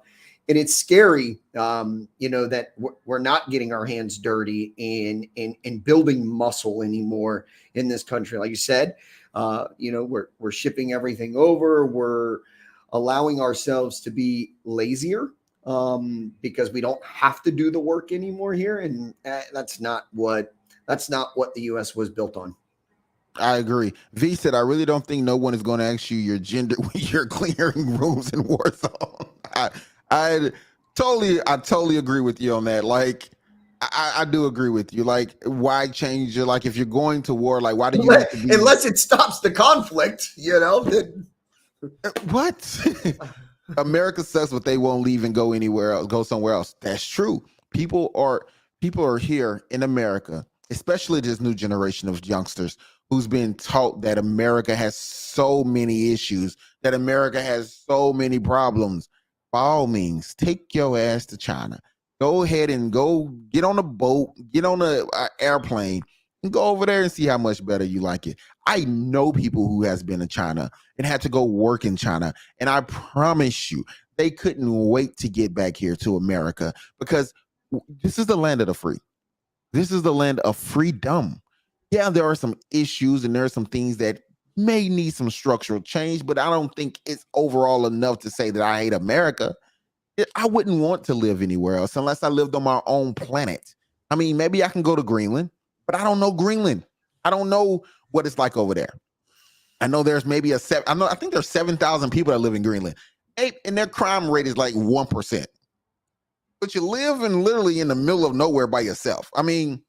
And it's scary, that we're not getting our hands dirty in building muscle anymore in this country. Like you said, we're shipping everything over. We're allowing ourselves to be lazier because we don't have to do the work anymore here. And that's not what the U.S. was built on. I agree. V said, I really don't think no one is going to ask you your gender when you're clearing rooms in Warzone. I totally agree with you on that. Like, I do agree with you. Like, why change your, like, if you're going to war, like, why do you have to be, unless it stops the conflict, then what? America sucks, but they won't leave and go anywhere else, go somewhere else. That's true. People are here in America, especially this new generation of youngsters who's been taught that America has so many issues, that America has so many problems. By all means, take your ass to China. Go ahead and go get on a boat, get on a airplane, and go over there and see how much better you like it. I know people who has been in China and had to go work in China, and I promise you, they couldn't wait to get back here to America because this is the land of the free. This is the land of freedom. Yeah, there are some issues and there are some things that may need some structural change, but I don't think it's overall enough to say that I hate America. I wouldn't want to live anywhere else unless I lived on my own planet. I mean, maybe I can go to Greenland, but I don't know Greenland. I don't know what it's like over there. I know there's maybe I think there's 7,000 people that live in Greenland. And their crime rate is like 1%. But you live literally in the middle of nowhere by yourself. I mean,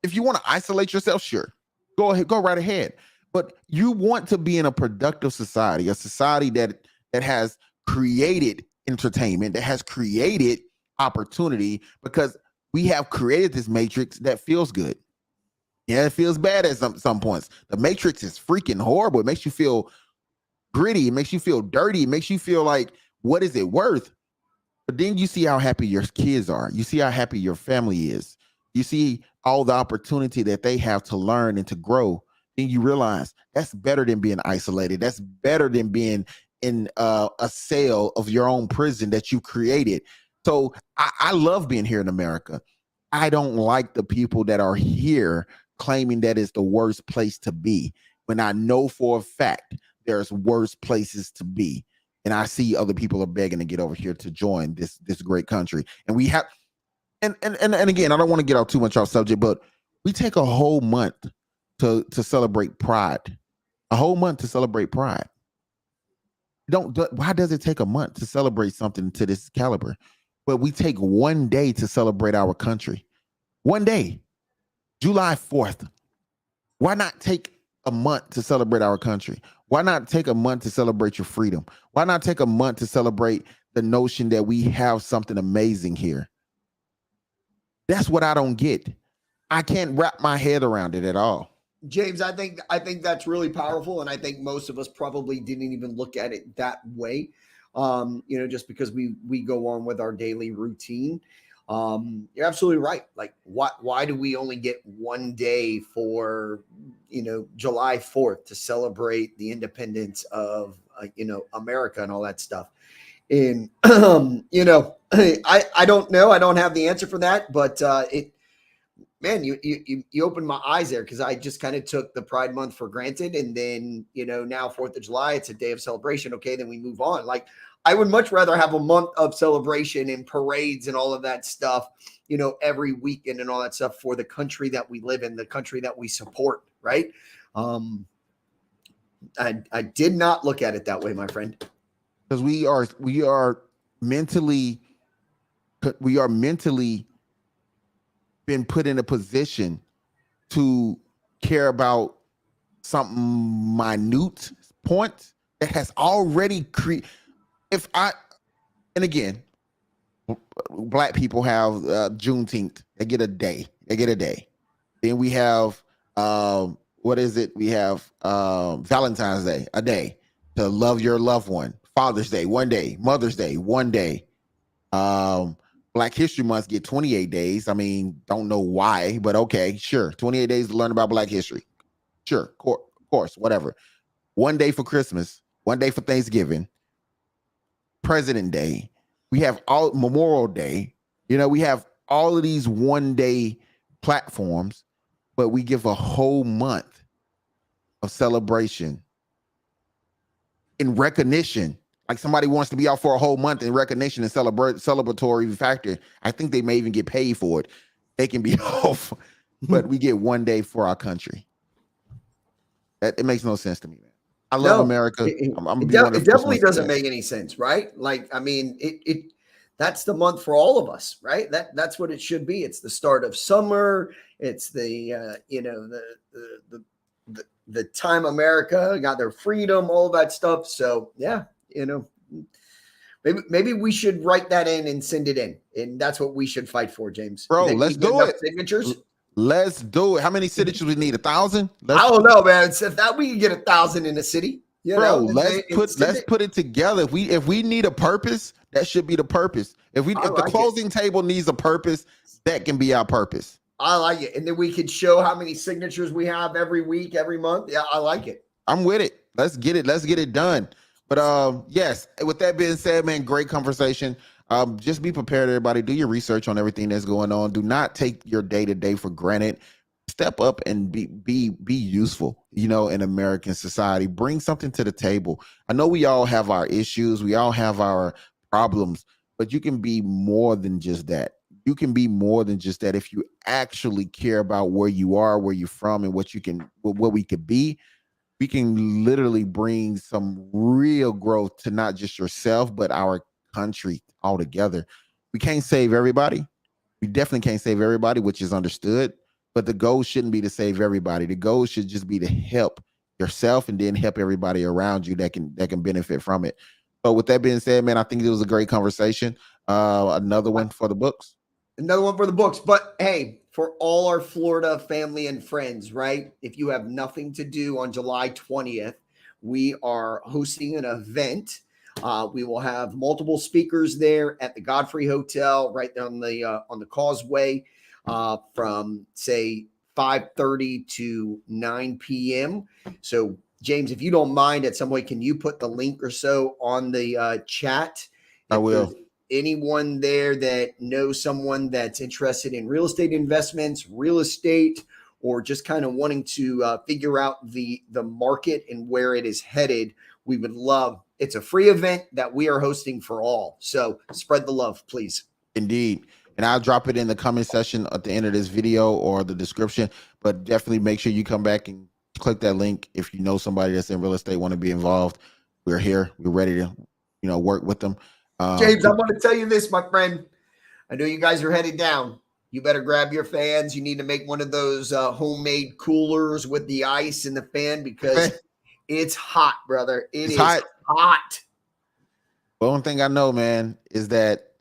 if you want to isolate yourself, sure. Go ahead, go right ahead. But you want to be in a productive society, a society that has created entertainment, that has created opportunity, because we have created this matrix that feels good. Yeah, it feels bad at some points. The matrix is freaking horrible. It makes you feel gritty. It makes you feel dirty. It makes you feel like, what is it worth? But then you see how happy your kids are. You see how happy your family is. You see all the opportunity that they have to learn and to grow. Then you realize that's better than being isolated. That's better than being in a cell of your own prison that you created. So I love being here in America. I don't like the people that are here claiming that it's the worst place to be, when I know for a fact there's worse places to be. And I see other people are begging to get over here to join this great country. And we have, and again, I don't want to get out too much off subject, but we take a whole month to celebrate Pride. A whole month to celebrate Pride. Why does it take a month to celebrate something to this caliber? But we take one day to celebrate our country. One day, July 4th. Why not take a month to celebrate our country? Why not take a month to celebrate your freedom? Why not take a month to celebrate the notion that we have something amazing here? That's what I don't get. I can't wrap my head around it at all. James, I think that's really powerful, and I think most of us probably didn't even look at it that way. Just because we go on with our daily routine. You're absolutely right. Like, why do we only get one day for July 4th to celebrate the independence of America and all that stuff? And I don't know. I don't have the answer for that, but it man, you opened my eyes there, because I just kind of took the Pride Month for granted, and then now 4th of July, it's a day of celebration. Okay, then we move on. Like, I would much rather have a month of celebration and parades and all of that stuff, every weekend and all that stuff for the country that we live in, the country that we support, right? I did not look at it that way, my friend. Because we are mentally been put in a position to care about something minute point that has already created. If I and again, black people have Juneteenth. They get a day. Then we have what is it? We have Valentine's Day, a day to love your loved one. Father's Day, one day. Mother's Day, one day. Black History Month get 28 days. I mean, don't know why, but okay, sure. 28 days to learn about Black history. Sure, of course, whatever. One day for Christmas, one day for Thanksgiving, President Day. We have all Memorial Day. We have all of these one day platforms, but we give a whole month of celebration in recognition. Like, somebody wants to be out for a whole month in recognition and celebratory factor. I think they may even get paid for it. They can be off, but we get one day for our country. It makes no sense to me, man. I love America. It definitely doesn't make any sense, right? Like, I mean, that's the month for all of us, right? That's what it should be. It's the start of summer. It's the the time America got their freedom, all that stuff. So yeah, maybe we should write that in and send it in, and that's what we should fight for, James. Bro, let's do it. Signatures. Let's do it. How many signatures we need? 1,000? I don't know, man. If that we can get 1,000 in the city, let's put it together. If we need a purpose, that should be the purpose. If the closing table needs a purpose, that can be our purpose. I like it. And then we could show how many signatures we have every week, every month. Yeah, I like it. I'm with it. Let's get it done. But yes, with that being said, man, great conversation. Just be prepared, everybody. Do your research on everything that's going on. Do not take your day-to-day for granted. Step up and be useful, in American society. Bring something to the table. I know we all have our issues. We all have our problems, but you can be more than just that. You can be more than just that if you actually care about where you are, where you're from, and what we could be. We can literally bring some real growth to not just yourself, but our country altogether. We can't save everybody. We definitely can't save everybody, which is understood. But the goal shouldn't be to save everybody. The goal should just be to help yourself and then help everybody around you that can benefit from it. So with that being said, man, I think it was a great conversation. Another one for the books. Another one for the books. But hey, for all our Florida family and friends, right? If you have nothing to do on July 20th, we are hosting an event. We will have multiple speakers there at the Godfrey Hotel, right on the Causeway, from say 5:30 to 9 p.m. So, James, if you don't mind, at some point, can you put the link or so on the chat? I will. Anyone there that knows someone that's interested in real estate investments, real estate, or just kind of wanting to figure out the market and where it is headed, we would love. It's a free event that we are hosting for all. So spread the love, please. Indeed. And I'll drop it in the comment section at the end of this video or the description, but definitely make sure you come back and click that link. If you know somebody that's in real estate, want to be involved, we're here. We're ready to, work with them. James, I'm going to tell you this, my friend. I know you guys are headed down. You better grab your fans. You need to make one of those homemade coolers with the ice and the fan, because it's hot, brother. It's hot. Well, one thing I know, man, is that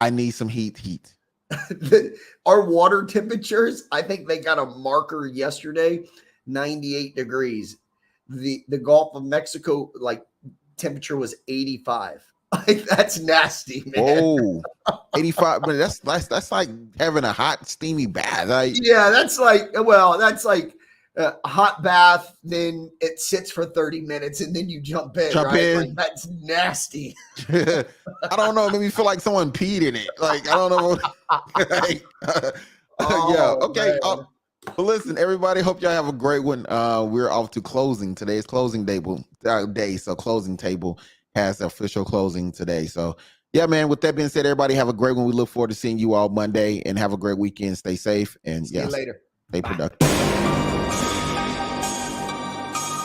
I need some heat. Our water temperatures, I think they got a marker yesterday, 98 degrees. The Gulf of Mexico, like, temperature was 85. Like, that's nasty, man. Whoa, 85. But that's like having a hot, steamy bath. Like, Yeah, that's like a hot bath, then it sits for 30 minutes, and then you jump in, right? Like, that's nasty. I don't know. It made me feel like someone peed in it. Like, I don't know. Like, yeah. Okay. But listen, everybody. Hope y'all have a great one. We're off to closing. Today's closing day. So closing table has official closing today. So yeah, man. With that being said, everybody have a great one. We look forward to seeing you all Monday, and have a great weekend. Stay safe and See you later. stay productive.